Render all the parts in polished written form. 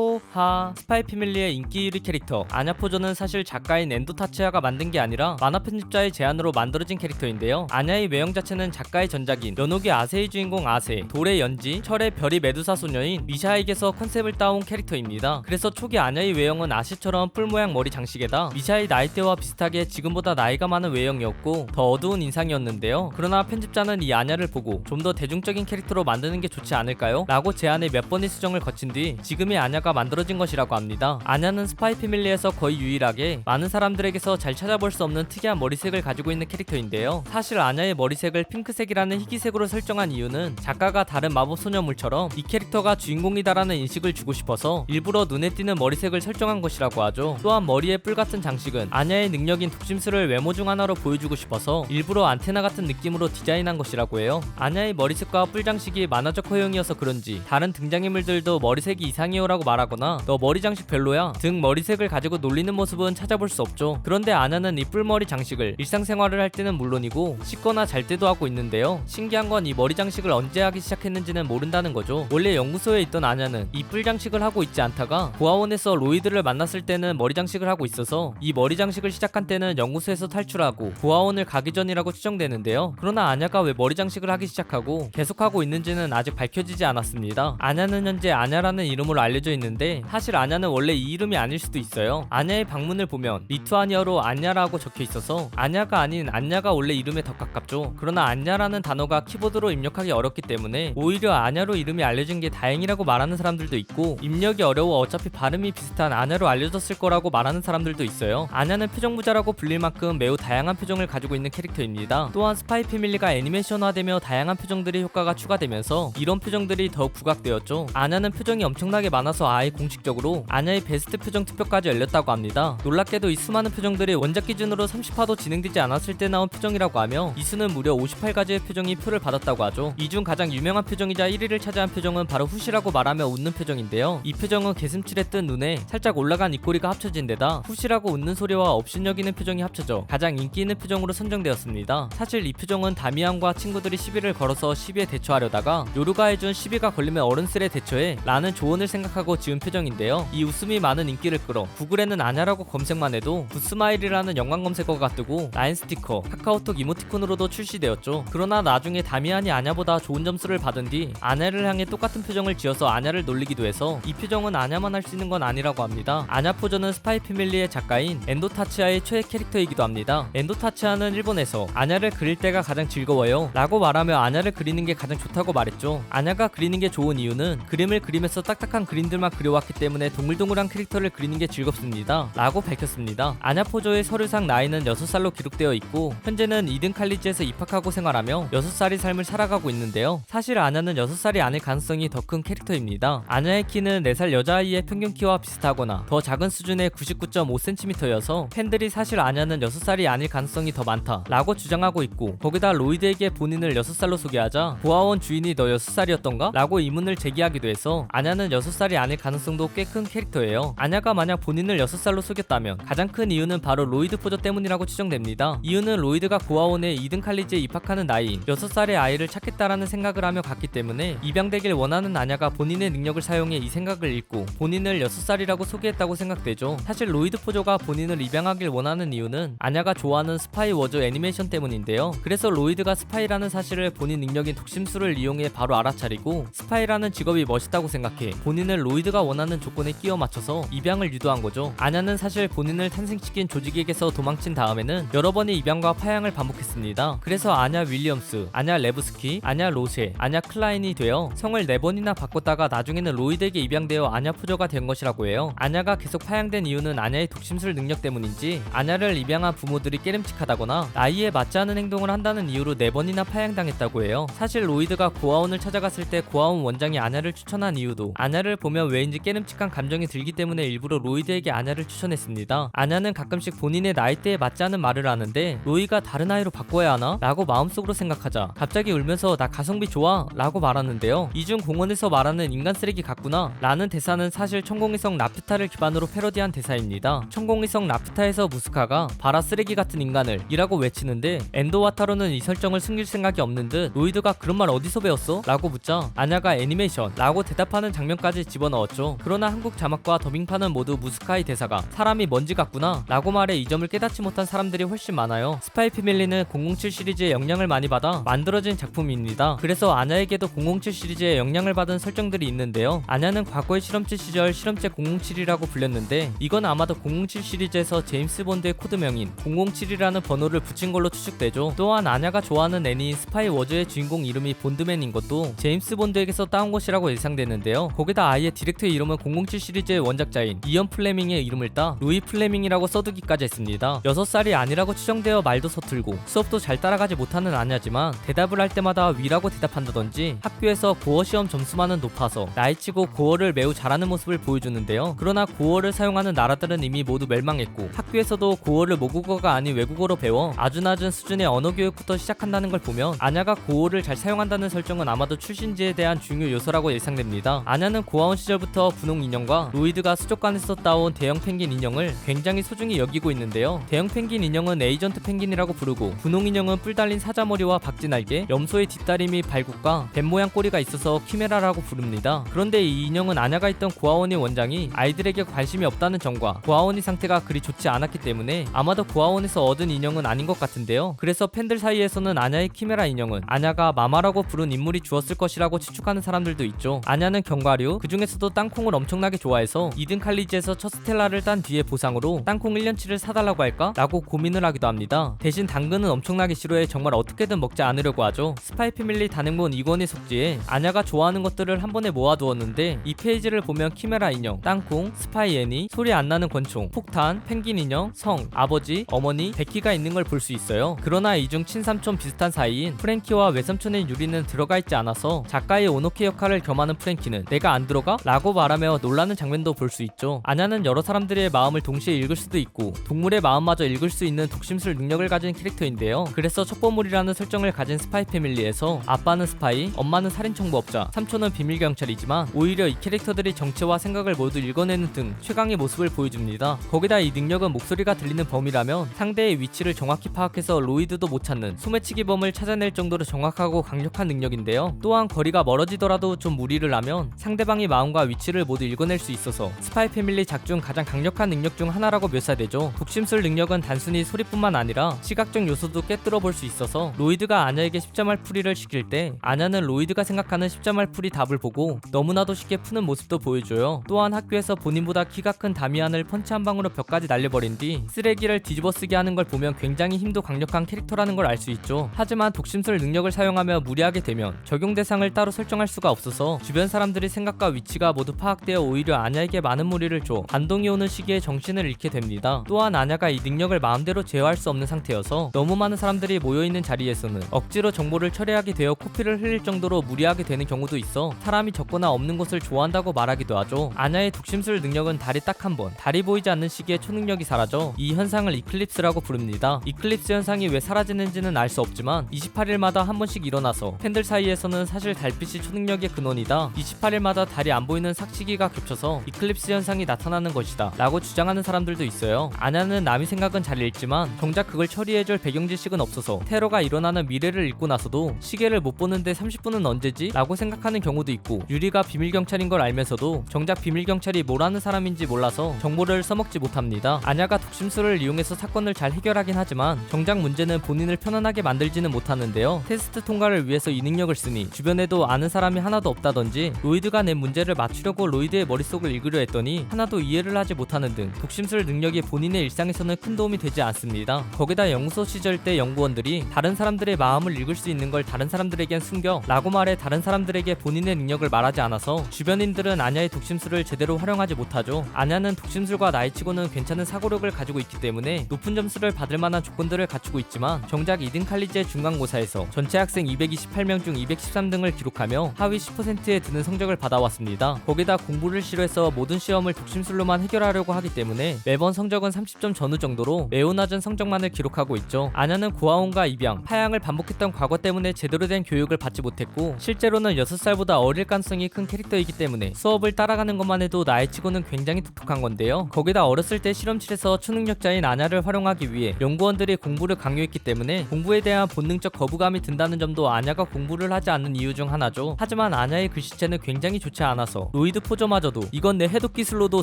호하 스파이 패밀리의 인기 1위 캐릭터 아냐포조는 사실 작가인 엔도 타츠야가 만든 게 아니라 만화 편집자의 제안으로 만들어진 캐릭터인데요. 아냐의 외형 자체는 작가의 전작인 연옥의 아세의 주인공 아세, 돌의 연지, 철의 별이 메두사 소녀인 미샤에게서 컨셉을 따온 캐릭터입니다. 그래서 초기 아냐의 외형은 아시처럼 뿔 모양 머리 장식에다 미샤의 나이대와 비슷하게 지금보다 나이가 많은 외형이었고 더 어두운 인상이었는데요. 그러나 편집자는 이 아냐를 보고 좀 더 대중적인 캐릭터로 만드는 게 좋지 않을까요? 라고 제안에 몇 번의 수정을 거친 뒤 지금의 아냐가 만들어진 것이라고 합니다. 아냐는 스파이 패밀리에서 거의 유일하게 많은 사람들에게서 잘 찾아볼 수 없는 특이한 머리색을 가지고 있는 캐릭터인데요. 사실 아냐의 머리색을 핑크색이라는 희귀색으로 설정한 이유는 작가가 다른 마법 소녀물처럼 이 캐릭터가 주인공이다라는 인식을 주고 싶어서 일부러 눈에 띄는 머리색을 설정한 것이라고 하죠. 또한 머리에 뿔 같은 장식은 아냐의 능력인 독심술을 외모 중 하나로 보여주고 싶어서 일부러 안테나 같은 느낌으로 디자인한 것이라고 해요. 아냐의 머리색과 뿔 장식이 만화적 허용이어서 그런지 다른 등장인물들도 머리색이 이상해요라고 말하거나 너 머리 장식 별로야 등 머리색을 가지고 놀리는 모습은 찾아볼 수 없죠. 그런데 아냐는 이 뿔머리 장식을 일상생활을 할 때는 물론이고 씻거나 잘 때도 하고 있는데요. 신기한 건 이 머리 장식을 언제 하기 시작했는지는 모른다는 거죠. 원래 연구소에 있던 아냐는 이 뿔 장식을 하고 있지 않다가 고아원에서 로이드를 만났을 때는 머리 장식을 하고 있어서 이 머리 장식을 시작한 때는 연구소에서 탈출하고 고아원을 가기 전이라고 추정되는데요. 그러나 아냐가 왜 머리 장식을 하기 시작하고 계속하고 있는지는 아직 밝혀지지 않았습니다. 아냐는 현재 아냐라는 이름으로 알려져 있는데 사실 아냐는 원래 이 이름이 아닐 수도 있어요. 아냐의 방문을 보면 리투아니아로 안냐라고 적혀 있어서 아냐가 아닌 안냐가 원래 이름에 더 가깝죠. 그러나 안냐라는 단어가 키보드로 입력하기 어렵기 때문에 오히려 아냐로 이름이 알려진 게 다행이라고 말하는 사람들도 있고 입력이 어려워 어차피 발음이 비슷한 아냐로 알려졌을 거라고 말하는 사람들도 있어요. 아냐는 표정부자라고 불릴 만큼 매우 다양한 표정을 가지고 있는 캐릭터입니다. 또한 스파이 패밀리가 애니메이션화되며 다양한 표정들의 효과가 추가되면서 이런 표정들이 더욱 부각되었죠. 아냐는 표정이 엄청나게 많아서 아예 공식적으로 아냐의 베스트 표정 투표까지 열렸다고 합니다. 놀랍게도 이 수많은 표정들이 원작 기준으로 30화도 진행되지 않았을 때 나온 표정이라고 하며 이 수는 무려 58가지의 표정이 표를 받았다고 하죠. 이 중 가장 유명한 표정이자 1위를 차지한 표정은 바로 후시라고 말하며 웃는 표정인데요. 이 표정은 개슴칠에 뜬 눈에 살짝 올라간 입꼬리가 합쳐진 데다 후시라고 웃는 소리와 업신여기는 표정이 합쳐져 가장 인기 있는 표정으로 선정되었습니다. 사실 이 표정은 다미안과 친구들이 시비를 걸어서 시비에 대처하려다가 요루가 해준 시비가 걸리면 어른쓸에 대처해 라는 조언을 생각하고 지은 표정인데요. 이 웃음이 많은 인기를 끌어 구글에는 아냐라고 검색만 해도 굿스마일이라는 연관 검색어가 뜨고 라인 스티커, 카카오톡 이모티콘으로도 출시되었죠. 그러나 나중에 다미안이 아냐보다 좋은 점수를 받은 뒤 아냐를 향해 똑같은 표정을 지어서 아냐를 놀리기도 해서 이 표정은 아냐만 할 수 있는 건 아니라고 합니다. 아냐포조는 스파이 패밀리의 작가인 엔도 타츠야의 최애 캐릭터이기도 합니다. 엔도 타츠야는 일본에서 아냐를 그릴 때가 가장 즐거워요 라고 말하며 아냐를 그리는 게 가장 좋다고 말했죠. 아냐가 그리는 게 좋은 이유는 그림을 그리면서 딱딱한 그림들만 그려왔기 때문에 동글동글한 캐릭터를 그리는 게 즐겁습니다 라고 밝혔습니다. 아냐포조의 서류상 나이는 6살로 기록되어 있고 현재는 2등 칼리지에서 입학하고 생활하며 6살의 삶을 살아가고 있는데요. 사실 아냐는 6살이 아닐 가능성이 더 큰 캐릭터입니다. 아냐의 키는 4살 여자아이의 평균 키와 비슷하거나 더 작은 수준의 99.5cm여서 팬들이 사실 아냐는 6살이 아닐 가능성이 더 많다 라고 주장하고 있고 거기다 로이드에게 본인을 6살로 소개하자 고아원 주인이 너 6살이었던가? 라고 의문을 제기하기도 해서 아냐는 6살이 아닐 가능성도 꽤 큰 캐릭터예요. 아냐가 만약 본인을 6살로 속였다면 가장 큰 이유는 바로 로이드 포조 때문이라고 추정됩니다. 이유는 로이드가 고아원에 2등 칼리지에 입학하는 나이인 6살의 아이를 찾겠다라는 생각을 하며 갔기 때문에 입양되길 원하는 아냐가 본인의 능력을 사용해 이 생각을 읽고 본인을 6살이라고 소개했다고 생각되죠. 사실 로이드 포조가 본인을 입양하길 원하는 이유는 아냐가 좋아하는 스파이 워즈 애니메이션 때문인데요. 그래서 로이드가 스파이라는 사실을 본인 능력인 독심술을 이용해 바로 알아차리고 스파이라는 직업이 멋있다고 생각해 본인을 로이드가 원하는 조건에 끼워 맞춰서 입양을 유도한 거죠. 아냐는 사실 본인을 탄생시킨 조직에게서 도망친 다음에는 여러 번의 입양과 파양을 반복했습니다. 그래서 아냐 윌리엄스, 아냐 레브스키, 아냐 로셰, 아냐 클라인이 되어 성을 4번이나 바꿨다가 나중에는 로이드에게 입양되어 아냐 포조가 된 것이라고 해요. 아냐가 계속 파양된 이유는 아냐의 독심술 능력 때문인지 아냐를 입양한 부모들이 깨름칙하다거나 나이에 맞지 않은 행동을 한다는 이유로 4번이나 파양당했다고 해요. 사실 로이드가 고아원을 찾아갔을 때 고아원 원장이 아냐를 추천한 이유도 아냐를 보면 왜인지 깨름칙한 감정이 들기 때문에 일부러 로이드에게 아냐를 추천했습니다. 아냐는 가끔씩 본인의 나이대에 맞지 않은 말을 하는데 로이가 다른 아이로 바꿔야 하나? 라고 마음속으로 생각하자 갑자기 울면서 나 가성비 좋아 라고 말하는데요. 이중 공원에서 말하는 인간 쓰레기 같구나 라는 대사는 사실 천공의성 라퓨타를 기반으로 패러디한 대사입니다. 천공의성 라퓨타에서 무스카가 바라 쓰레기 같은 인간을 이라고 외치는데 엔도 와타로는 이 설정을 숨길 생각이 없는 듯 로이드가 그런 말 어디서 배웠어? 라고 묻자 아냐가 애니메이션 라고 대답하는 장면까지 집어넣었죠. 나왔죠. 그러나 한국 자막과 더빙판은 모두 무스카이 대사가 사람이 먼지 같구나 라고 말해 이 점을 깨닫지 못한 사람들이 훨씬 많아요. 스파이 패밀리는 007 시리즈의 영향을 많이 받아 만들어진 작품입니다. 그래서 아냐에게도 007 시리즈의 영향을 받은 설정들이 있는데요. 아냐는 과거의 실험체 시절 실험체 007이라고 불렸는데 이건 아마도 007 시리즈에서 제임스 본드의 코드명인 007이라는 번호를 붙인 걸로 추측되죠. 또한 아냐가 좋아하는 애니인 스파이 워즈의 주인공 이름이 본드맨인 것도 제임스 본드에게서 따온 것이라고 예상되는데요. 거기다 아예 디렉터의 이름은 007 시리즈의 원작자인 이언 플레밍의 이름을 따 루이 플레밍이라고 써두기까지 했습니다. 6살이 아니라고 추정되어 말도 서툴고 수업도 잘 따라가지 못하는 아냐지만 대답을 할 때마다 위라고 대답한다든지 학교에서 고어 시험 점수만은 높아서 나이치고 고어를 매우 잘하는 모습을 보여주는데요. 그러나 고어를 사용하는 나라들은 이미 모두 멸망했고 학교에서도 고어를 모국어가 아닌 외국어로 배워 아주 낮은 수준의 언어 교육부터 시작한다는 걸 보면 아냐가 고어를 잘 사용한다는 설정은 아마도 출신지에 대한 중요 요소라고 예상됩니다. 아냐는 고아원 시절부터 분홍 인형과 로이드가 수족관에서 따온 대형 펭귄 인형을 굉장히 소중히 여기고 있는데요. 대형 펭귄 인형은 에이전트 펭귄이라고 부르고 분홍 인형은 뿔 달린 사자머리와 박쥐날개, 염소의 뒷다리미 발국과 뱀 모양 꼬리가 있어서 키메라라고 부릅니다. 그런데 이 인형은 아냐가 있던 고아원의 원장이 아이들에게 관심이 없다는 점과 고아원의 상태가 그리 좋지 않았기 때문에 아마도 고아원에서 얻은 인형은 아닌 것 같은데요. 그래서 팬들 사이에서는 아냐의 키메라 인형은 아냐가 마마라고 부른 인물이 주었을 것이라고 추측하는 사람들도 있죠. 아냐는 견과류, 그 중에서도 땅콩을 엄청나게 좋아해서 이든 칼리지에서 첫 스텔라를 딴 뒤에 보상으로 땅콩 1년치를 사달라고 할까? 라고 고민을 하기도 합니다. 대신 당근은 엄청나게 싫어해 정말 어떻게든 먹지 않으려고 하죠. 스파이 패밀리 단행본 2권의 속지에 아냐가 좋아하는 것들을 한 번에 모아두었는데 이 페이지를 보면 키메라 인형, 땅콩, 스파이 애니, 소리 안 나는 권총, 폭탄, 펭귄 인형, 성, 아버지, 어머니, 베키가 있는 걸 볼 수 있어요. 그러나 이 중 친삼촌 비슷한 사이인 프랭키와 외삼촌의 유리는 들어가 있지 않아서 작가의 오노케 역할을 겸하는 프랭키는 내가 안 들어가? 라고 말하며 놀라는 장면도 볼 수 있죠. 아냐는 여러 사람들의 마음을 동시에 읽을 수도 있고 동물의 마음마저 읽을 수 있는 독심술 능력을 가진 캐릭터인데요. 그래서 첩보물이라는 설정을 가진 스파이 패밀리에서 아빠는 스파이, 엄마는 살인청부업자, 삼촌은 비밀경찰이지만 오히려 이 캐릭터들이 정체와 생각을 모두 읽어내는 등 최강의 모습을 보여줍니다. 거기다 이 능력은 목소리가 들리는 범이라면 상대의 위치를 정확히 파악해서 로이드도 못 찾는 소매치기 범을 찾아낼 정도로 정확하고 강력한 능력인데요. 또한 거리가 멀어지더라도 좀 무리를 하면 상대방의 마음과 위치를 모두 읽어낼 수 있어서 스파이 패밀리 작 중 가장 강력한 능력 중 하나라고 묘사되죠. 독심술 능력은 단순히 소리뿐만 아니라 시각적 요소도 꿰뚫어 볼 수 있어서 로이드가 아냐에게 십자말 풀이를 시킬 때 아냐는 로이드가 생각하는 십자말 풀이 답을 보고 너무나도 쉽게 푸는 모습도 보여줘요. 또한 학교에서 본인보다 키가 큰 다미안을 펀치 한 방으로 벽까지 날려버린 뒤 쓰레기를 뒤집어 쓰게 하는 걸 보면 굉장히 힘도 강력한 캐릭터라는 걸 알 수 있죠. 하지만 독심술 능력을 사용하며 무리하게 되면 적용 대상을 따로 설정할 수가 없어서 주변 사람들의 생각과 위치가 모두 파악되어 오히려 아냐에게 많은 무리를 줘 반동이 오는 시기에 정신을 잃게 됩니다. 또한 아냐가 이 능력을 마음대로 제어할 수 없는 상태여서 너무 많은 사람들이 모여있는 자리에서는 억지로 정보를 처리하게 되어 코피를 흘릴 정도로 무리하게 되는 경우도 있어 사람이 적거나 없는 곳을 좋아한다고 말하기도 하죠. 아냐의 독심술 능력은 달이 딱 한 번, 달이 보이지 않는 시기에 초능력이 사라져 이 현상을 이클립스라고 부릅니다. 이클립스 현상이 왜 사라지는지는 알 수 없지만 28일마다 한 번씩 일어나서 팬들 사이에서는 사실 달빛이 초능력의 근원이다, 28일마다 달이 안 보이는 삭시기가 겹쳐서 이클립스 현상이 나타나는 것이다 라고 주장하는 사람들도 있어요. 아냐는 남의 생각은 잘 읽지만 정작 그걸 처리해줄 배경지식은 없어서 테러가 일어나는 미래를 읽고 나서도 시계를 못 보는데 30분은 언제지? 라고 생각하는 경우도 있고 유리가 비밀경찰인 걸 알면서도 정작 비밀경찰이 뭘 하는 사람인지 몰라서 정보를 써먹지 못합니다. 아냐가 독심술을 이용해서 사건을 잘 해결하긴 하지만 정작 문제는 본인을 편안하게 만들지는 못하는데요. 테스트 통과를 위해서 이 능력을 쓰니 주변에도 아는 사람이 하나도 없다든지 로이드가 낸 문제를 맞추려고 로이드의 머릿속을 읽으려 했더니 하나도 이해를 하지 못하는 등 독심술 능력이 본인의 일상에서는 큰 도움이 되지 않습니다. 거기다 연구소 시절 때 연구원들이 다른 사람들의 마음을 읽을 수 있는 걸 다른 사람들에겐 숨겨 라고 말해 다른 사람들에게 본인의 능력을 말하지 않아서 주변인들은 아냐의 독심술을 제대로 활용하지 못하죠. 아냐는 독심술과 나이치고는 괜찮은 사고력을 가지고 있기 때문에 높은 점수를 받을 만한 조건들을 갖추고 있지만 정작 이든 칼리지의 중간고사에서 전체 학생 228명 중 213등을 기록하며 하위 10%에 드는 성적을 받아왔습니다. 거기다 공부를 싫어해서 모든 시험을 독심술로만 해결하려고 하기 때문에 매번 성적은 30점 전후 정도로 매우 낮은 성적만을 기록하고 있죠. 아냐는 고아원과 입양, 파양을 반복했던 과거 때문에 제대로 된 교육을 받지 못했고 실제로는 6살보다 어릴 가능성이 큰 캐릭터이기 때문에 수업을 따라가는 것만 해도 나이치고는 굉장히 똑똑한 건데요. 거기다 어렸을 때 실험실에서 초능력자인 아냐를 활용하기 위해 연구원들이 공부를 강요했기 때문에 공부에 대한 본능적 거부감이 든다는 점도 아냐가 공부를 하지 않는 이유 중 하나죠. 하지만 아냐의 글씨체는 굉장히 좋지 않아서 있는데요. 로이드 포저마저도 이건 내 해독 기술로도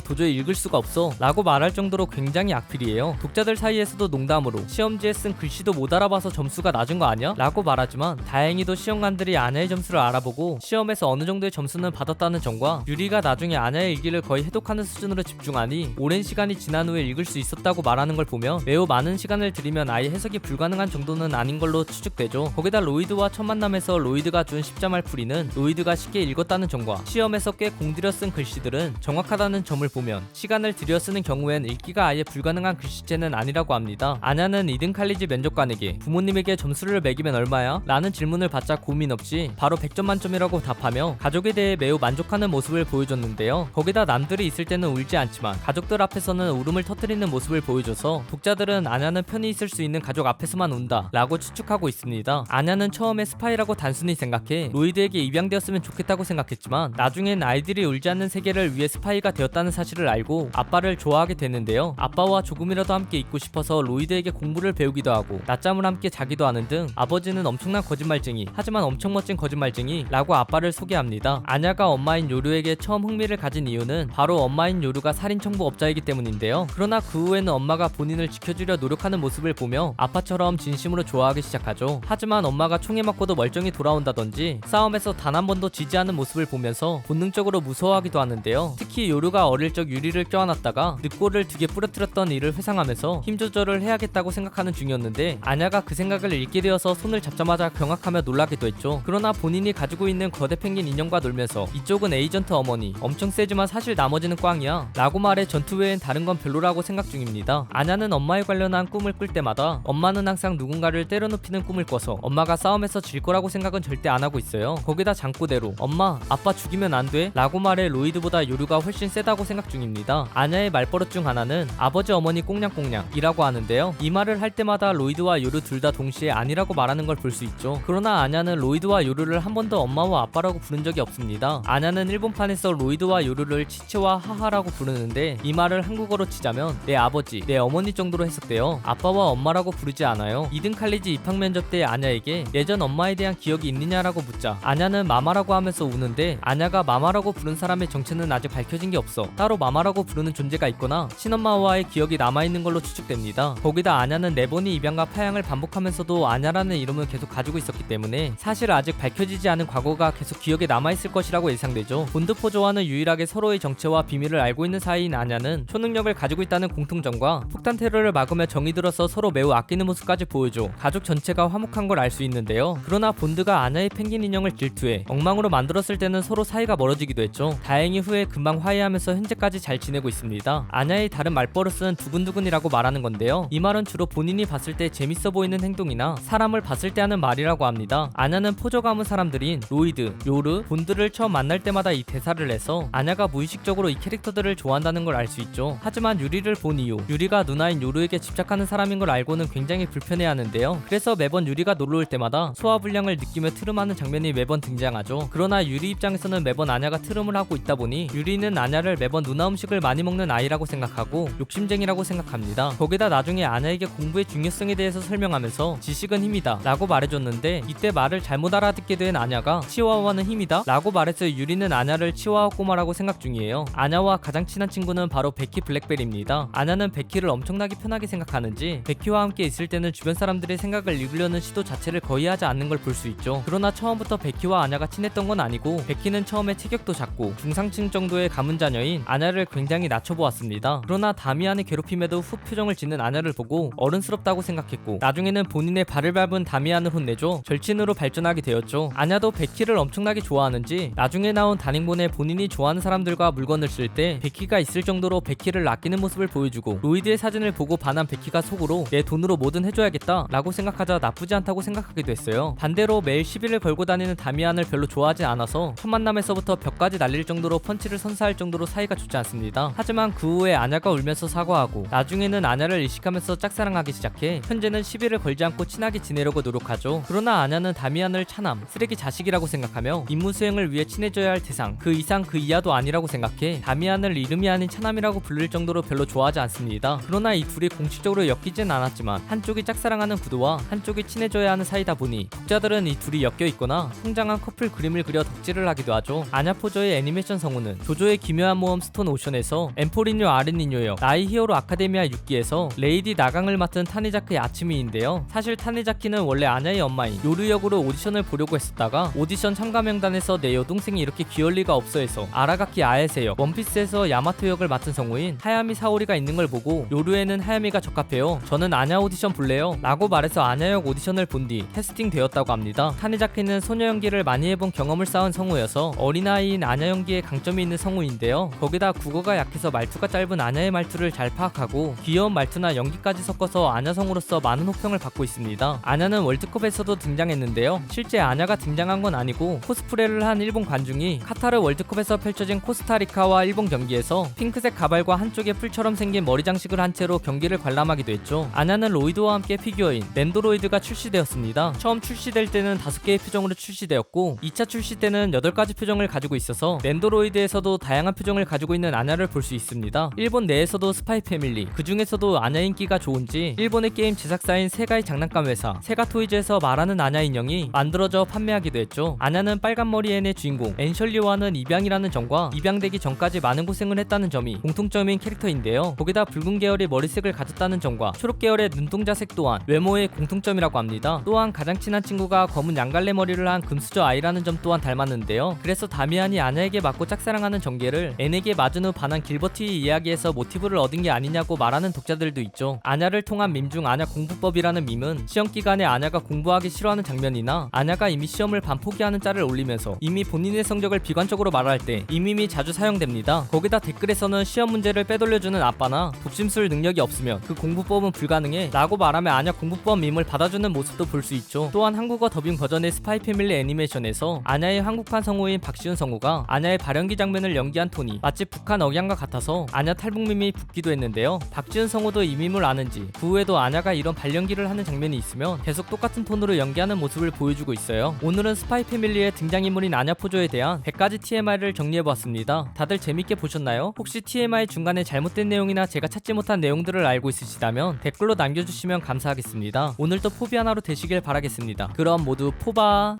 도저히 읽을 수가 없어 라고 말할 정도로 굉장히 악필이에요. 독자들 사이에서도 농담으로 시험지에 쓴 글씨도 못 알아봐서 점수가 낮은 거 아니야? 라고 말하지만 다행히도 시험관들이 아냐의 점수를 알아보고 시험에서 어느 정도의 점수는 받았다는 점과 유리가 나중에 아냐의 일기를 거의 해독하는 수준으로 집중하니 오랜 시간이 지난 후에 읽을 수 있었다고 말하는 걸 보면 매우 많은 시간을 들이면 아예 해석이 불가능한 정도는 아닌 걸로 추측되죠. 거기다 로이드와 첫 만남에서 로이드가 준 십자말 풀이는 로이드가 쉽게 읽었다는 점과 시험에서 꽤 공들여 쓴 글씨들은 정확하다는 점을 보면 시간을 들여 쓰는 경우엔 읽기가 아예 불가능한 글씨체는 아니라고 합니다. 아냐는 이든 칼리지 면접관에게 부모님에게 점수를 매기면 얼마야? 라는 질문을 받자 고민 없이 바로 100점 만점이라고 답하며 가족에 대해 매우 만족하는 모습을 보여줬는데요. 거기다 남들이 있을 때는 울지 않지만 가족들 앞에서는 울음을 터뜨리는 모습을 보여줘서 독자들은 아냐는 편히 있을 수 있는 가족 앞에서만 운다 라고 추측하고 있습니다. 아냐는 처음에 스파이라고 단순히 생각해 로이드에게 입양되었으면 좋겠다고 생각했지만 나중엔 아이들이 울지 않는 세계를 위해 스파이가 되었다는 사실을 알고 아빠를 좋아하게 되는데요. 아빠와 조금이라도 함께 있고 싶어서 로이드에게 공부를 배우기도 하고 낮잠을 함께 자기도 하는 등 아버지는 엄청난 거짓말쟁이 하지만 엄청 멋진 거짓말쟁이 라고 아빠를 소개합니다. 아냐가 엄마인 요루에게 처음 흥미를 가진 이유는 바로 엄마인 요루가 살인 청부업자이기 때문인데요. 그러나 그 후에는 엄마가 본인을 지켜주려 노력하는 모습을 보며 아빠처럼 진심으로 좋아하기 시작하죠. 하지만 엄마가 총에 맞고도 멀쩡히 돌아온다든지 싸움에서 단 한 번도 지지 않은 모습을 보면서 본능적으로 무서워하기도 하는데요. 특히 요루가 어릴 적 유리를 껴안았다가 늑골을 두 개 부러뜨렸던 일을 회상하면서 힘 조절을 해야겠다고 생각하는 중이었는데 아냐가 그 생각을 읽게 되어서 손을 잡자마자 경악하며 놀라기도 했죠. 그러나 본인이 가지고 있는 거대 펭귄 인형과 놀면서 이쪽은 에이전트 어머니 엄청 세지만 사실 나머지는 꽝이야 라고 말해 전투 외엔 다른 건 별로라고 생각 중입니다. 아냐는 엄마에 관련한 꿈을 꿀 때마다 엄마는 항상 누군가를 때려눕히는 꿈을 꿔서 엄마가 싸움에서 질 거라고 생각은 절대 안 하고 있어요. 거기다 장꼬대로 엄마 아빠 죽이면 안 돼? 라고 말해 로이드보다 요루가 훨씬 세다고 생각 중입니다. 아냐의 말버릇 중 하나는 아버지 어머니 꽁냥꽁냥 이라고 하는데요. 이 말을 할 때마다 로이드와 요루 둘 다 동시에 아니라고 말하는 걸 볼 수 있죠. 그러나 아냐는 로이드와 요루를 한 번도 엄마와 아빠라고 부른 적이 없습니다. 아냐는 일본판에서 로이드와 요루를 치치와 하하라고 부르는데 이 말을 한국어로 치자면 내 아버지, 내 어머니 정도로 해석되어 아빠와 엄마라고 부르지 않아요. 이든 칼리지 입학 면접 때 아냐에게 예전 엄마에 대한 기억이 있느냐라고 묻자 아냐는 마마라고 하면서 우는데 아냐가 마마라고 부른 사람의 정체는 아직 밝혀진 게 없어 따로 마마라고 부르는 존재가 있거나 친엄마와의 기억이 남아있는 걸로 추측됩니다. 거기다 아냐는 네 번의 입양과 파양을 반복하면서도 아냐라는 이름을 계속 가지고 있었기 때문에 사실 아직 밝혀지지 않은 과거가 계속 기억에 남아있을 것이라고 예상되죠. 본드포조와는 유일하게 서로의 정체와 비밀을 알고 있는 사이인 아냐는 초능력을 가지고 있다는 공통점과 폭탄 테러를 막으며 정이 들어서 서로 매우 아끼는 모습까지 보여줘 가족 전체가 화목한 걸 알 수 있는데요. 그러나 본드가 아냐의 펭귄 인형을 질투해 엉망으로 만들었을 때는 서로 사이가 멀어지기도 했죠. 다행히 후에 금방 화해하면서 현재까지 잘 지내고 있습니다. 아냐의 다른 말버릇은 두근두근이라고 말하는 건데요. 이 말은 주로 본인이 봤을 때 재밌어 보이는 행동이나 사람을 봤을 때 하는 말이라고 합니다. 아냐는 포저 가문 사람들인 로이드, 요르, 본드를 처음 만날 때마다 이 대사를 내서 아냐가 무의식적으로 이 캐릭터들을 좋아한다는 걸 알 수 있죠. 하지만 유리를 본 이후 유리가 누나인 요르에게 집착하는 사람인 걸 알고는 굉장히 불편해하는데요. 그래서 매번 유리가 놀러 올 때마다 소화불량을 느끼며 트름하는 장면이 매번 등장하죠. 그러나 유리 입장에서는 매번 아냐가 트름을 하고 있다 보니 유리는 아냐를 매번 누나 음식을 많이 먹는 아이라고 생각하고 욕심쟁이라고 생각합니다. 거기다 나중에 아냐에게 공부의 중요성에 대해서 설명하면서 지식은 힘이다 라고 말해줬는데 이때 말을 잘못 알아듣게 된 아냐가 치와와는 힘이다 라고 말해서 유리는 아냐를 치와와 꼬마라고 생각 중이에요. 아냐와 가장 친한 친구는 바로 베키 블랙벨입니다. 아냐는 베키를 엄청나게 편하게 생각하는지 베키와 함께 있을 때는 주변 사람들의 생각을 읽으려는 시도 자체를 거의 하지 않는 걸 볼 수 있죠. 그러나 처음부터 베키와 아냐가 친했던 건 아니고 베키는 처음에 체격도 작고 중상층 정도의 가문 자녀인 아냐를 굉장히 낮춰보았습니다. 그러나 다미안의 괴롭힘에도 후 표정을 짓는 아냐를 보고 어른스럽다고 생각했고 나중에는 본인의 발을 밟은 다미안을 혼내줘 절친으로 발전하게 되었죠. 아냐도 베키를 엄청나게 좋아하는지 나중에 나온 다닝본에 본인이 좋아하는 사람들과 물건을 쓸 때 베키가 있을 정도로 베키를 아끼는 모습을 보여주고 로이드의 사진을 보고 반한 베키가 속으로 내 돈으로 뭐든 해줘야겠다 라고 생각하자 나쁘지 않다고 생각하기도 했어요. 반대로 매일 시비를 걸고 다니는 다미안을 별로 좋아하지 않아서 첫 만남에서부터 벽까지 날릴 정도로 펀치를 선사할 정도로 사이가 좋지 않습니다. 하지만 그 후에 아냐가 울면서 사과하고 나중에는 아냐를 의식하면서 짝사랑하기 시작해 현재는 시비를 걸지 않고 친하게 지내려고 노력하죠. 그러나 아냐는 다미안을 차남, 쓰레기 자식이라고 생각하며 임무 수행을 위해 친해져야 할 대상, 그 이상 그 이하도 아니라고 생각해 다미안을 이름이 아닌 차남이라고 부를 정도로 별로 좋아하지 않습니다. 그러나 이 둘이 공식적으로 엮이진 않았지만 한쪽이 짝사랑하는 구도와 한쪽이 친해져야 하는 사이다 보니 독자들은 이 둘이 엮여 있거나 성장한 커플 그림을 그려 덕질을 하기도 하죠. 아냐 포즈 포조의 애니메이션 성우는 조조의 기묘한 모험 스톤 오션에서 엠포리뇨 아르니뇨역, 나이 히어로 아카데미아 6기에서 레이디 나강을 맡은 타니자키 아츠미인데요. 사실 타니자키는 원래 아냐의 엄마인 요루 역으로 오디션을 보려고 했었다가 오디션 참가 명단에서 내 여동생이 이렇게 귀여울 리가 없어 해서 아라가키 아에세 역, 원피스에서 야마토 역을 맡은 성우인 하야미 사오리가 있는 걸 보고 요루에는 하야미가 적합해요. 저는 아냐 오디션 볼래요 라고 말해서 아냐 역 오디션을 본 뒤 캐스팅 되었다고 합니다. 타니자키는 소녀 연기를 많이 해본 경험을 쌓은 성우여서 어린아이인 아냐 연기에 강점이 있는 성우인데요. 거기다 국어가 약해서 말투가 짧은 아냐의 말투를 잘 파악하고 귀여운 말투나 연기까지 섞어서 아냐 성우로서 많은 호평을 받고 있습니다. 아냐는 월드컵에서도 등장했는데요. 실제 아냐가 등장한 건 아니고 코스프레를 한 일본 관중이 카타르 월드컵에서 펼쳐진 코스타리카와 일본 경기에서 핑크색 가발과 한쪽에 풀처럼 생긴 머리 장식을 한 채로 경기를 관람하기도 했죠. 아냐는 로이드와 함께 피규어인 랜도로이드가 출시되었습니다. 처음 출시될 때는 5개의 표정으로 출시되었고 2차 출시 때는 8가지 표정을 가지고 있어서 랜도로이드에서도 다양한 표정을 가지고 있는 아냐를 볼 수 있습니다. 일본 내에서도 스파이 패밀리, 그 중에서도 아냐 인기가 좋은지 일본의 게임 제작사인 세가의 장난감 회사 세가토이즈에서 말하는 아냐 인형이 만들어져 판매하기도 했죠. 아냐는 빨간 머리 앤의 주인공 앤셜리와는 입양이라는 점과 입양되기 전까지 많은 고생을 했다는 점이 공통점인 캐릭터인데요. 거기다 붉은 계열의 머리색을 가졌다는 점과 초록 계열의 눈동자색 또한 외모의 공통점이라고 합니다. 또한 가장 친한 친구가 검은 양갈래 머리를 한 금수저 아이라는 점 또한 닮았는데요. 그래서 다미안이 아냐에게 맞고 짝사랑하는 전개를 앤에게 맞은 후 반한 길버티의 이야기에서 모티브를 얻은 게 아니냐고 말하는 독자들도 있죠. 아냐를 통한 밈 중 아냐 공부법이라는 밈은 시험 기간에 아냐가 공부하기 싫어하는 장면이나 아냐가 이미 시험을 반 포기하는 짤을 올리면서 이미 본인의 성적을 비관적으로 말할 때 이 밈이 자주 사용됩니다. 거기다 댓글에서는 시험 문제를 빼돌려주는 아빠나 독심술 능력이 없으면 그 공부법은 불가능해 라고 말하며 아냐 공부법 밈을 받아주는 모습도 볼 수 있죠. 또한 한국어 더빙 버전의 스파이 패밀리 애니메이션에서 아냐의 한국판 성우인 박시훈 성우가 아냐의 발연기 장면을 연기한 톤이 마치 북한 억양과 같아서 아냐 탈북 밈이 붙기도 했는데요. 박지훈 성우도 이 밈을 아는지 그 후에도 아냐가 이런 발연기를 하는 장면이 있으면 계속 똑같은 톤으로 연기하는 모습을 보여주고 있어요. 오늘은 스파이 패밀리의 등장인물인 아냐 포조에 대한 100가지 TMI를 정리해보았습니다. 다들 재밌게 보셨나요? 혹시 TMI 중간에 잘못된 내용이나 제가 찾지 못한 내용들을 알고 있으시다면 댓글로 남겨주시면 감사하겠습니다. 오늘도 포비 하나로 되시길 바라겠습니다. 그럼 모두 포바.